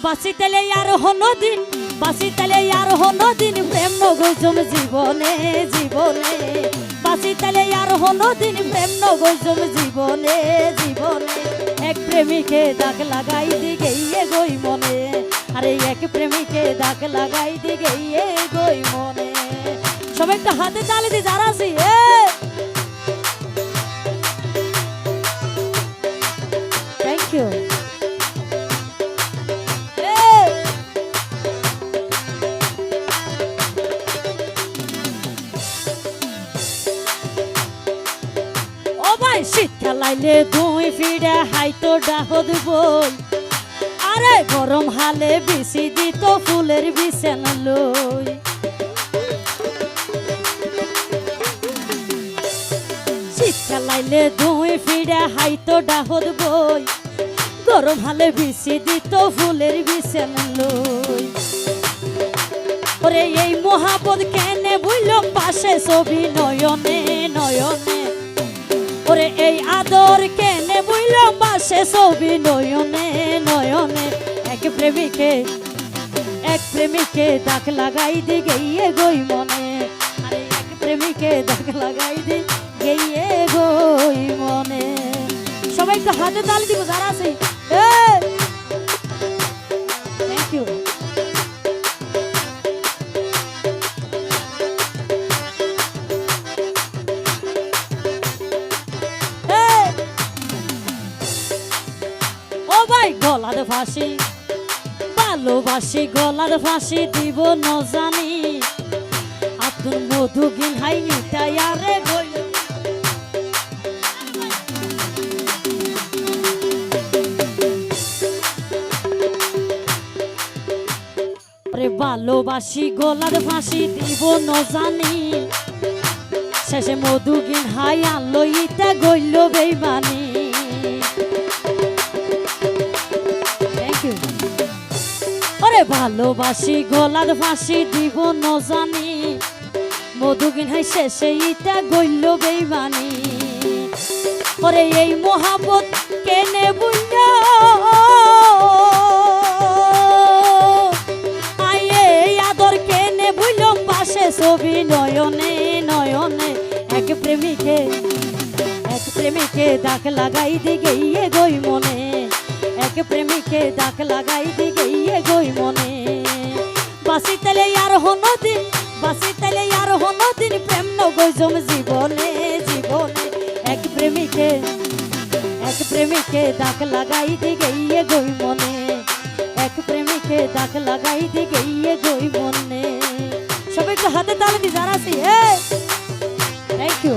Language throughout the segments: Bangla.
বাঁচিতেলে আর হনো দিন, বাঁচিতেলে আর হনো দিন প্রেম নগজম জীবনে জীবনে, বাঁচিতেলে আর হনো দিন প্রেম নগজম জীবনে জীবনে। এক প্রেমিকে দাগ লাগাই দি গেইয়ে গই মনে, আরে এক প্রেমিকে দাগ লাগাই দি গেইয়ে গই মনে। সবাই একটা হাতে তালি দি যারা আছি থ্যাংক ইউ। শীতকাল লাইলে দুই ফিরে হাইতো ডাহদ বই, আরে গরম হালে বিছি দিত ফুলের বিছান লই। শীতকাল লাইলে দুই ফিরে হাইতো ডাহদ বই, গরম হালে বিছি দিত ফুলের বিছান লই। ওরে এই মহাপদ কেনে বুইলাম পাশে ছবি নয়নে নয়নে, ওরে এই আদর কেনে বুইলাম পাশে ছবি নয়নে নয়নে। এক প্রেমিকে দাগ লাগাই দি গেইয়ে গই মনে, আরে এক প্রেমিকে দাগ লাগাই দি গেইয়ে গই মনে। সবাই তো হাতে তালি দিব যারা আছে থ্যাংক ইউ। গলার ফাঁসি ভালোবাসি, গলার ফাঁসি দিব ন জানি, আতুর মধু গিন হাই নিতাই আরে গই। আরে ভালোবাসি গলার ফাঁসি দিব ন জানি, শেষে মধু গিন হাই আনলো ইটা গইল বেইমানি। ভালোবাসি গলার ফাঁসি দিব ন জানি, মধুগিন হাই শেষে ইটা গইল বেইমানি। ওরে এই মহাবত কেনে বুঝা আয়ে আদর কেনে বুইলাম পাশে ছবি নয়নে নয়নে। এক প্রেমিকে দাগ লাগাই দি গেইয়ে গই মনে, এক প্রেমিকে দাগ লাগাই দি গেইয়ে গই মনে। বাঁচিতেলে আর হনো দিন, বাঁচিতেলে আর হনো দিন প্রেম নগজম জীবনে জীবনে। এক প্রেমিকে দাগ লাগাই দি গেইয়ে গই মনে, এক প্রেমিকে দাগ লাগাই দি গেইয়ে গই মনে। সবাই একটু হাতে তালি দি যারা আছি থ্যাংক ইউ।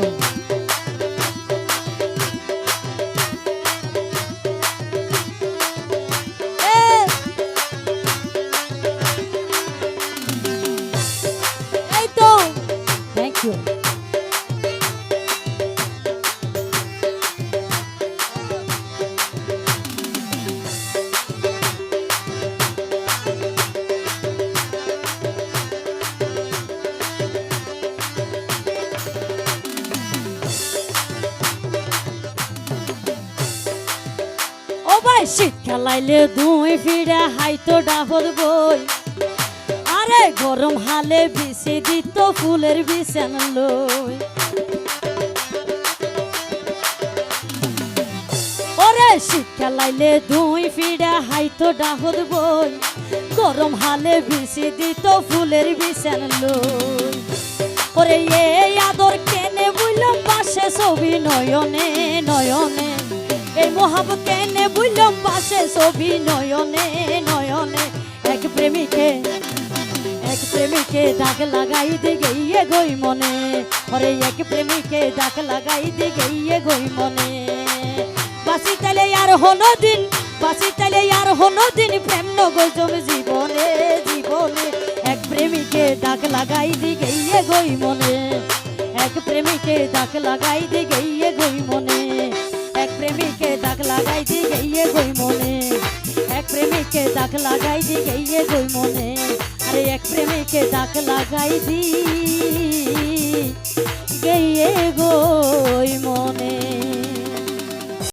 শীতকাল লাইলে দুই ফিরে হাইতো ডাহর বই, আরে গরম হালে বিছি দিত ফুলের বিছান লই। ওরে শীতকাল লাইলে দুই ফিরে হাইতো ডাহর বই, গরম হালে বিছি দিত ফুলের বিছান লই। ওরে এই আদর কেনে বুইলাম পাশে ছবি নয়নে নয়নে, এই মহাবত কেনে বুইলাম পাশে ছবি নয়নে নয়নে। এক প্রেমিকে দাগ লাগাই দি গেইয়ে গই মনে, ওরে এক প্রেমিকে দাগ লাগাই দি গেইয়ে গই মনে। বাঁচিতেলে আর হনো দিন, বাঁচিতেলে আর হনো দিন প্রেম নগজম জীবনে জীবনে। এক প্রেমিকে দাগ লাগাই দি গেইয়ে গই মনে, এক প্রেমিকে দাগ লাগাই দি গেইয়ে গই মনে। এক প্রেমিকে দাগ লাগাই দি গেইয়ে গই মনে, এক প্রেমিকে দাগ লাগাই দি গেইয়ে গই মনে। আরে এক প্রেমিকে দাগ লাগাই দি গেইয়ে গই মনে।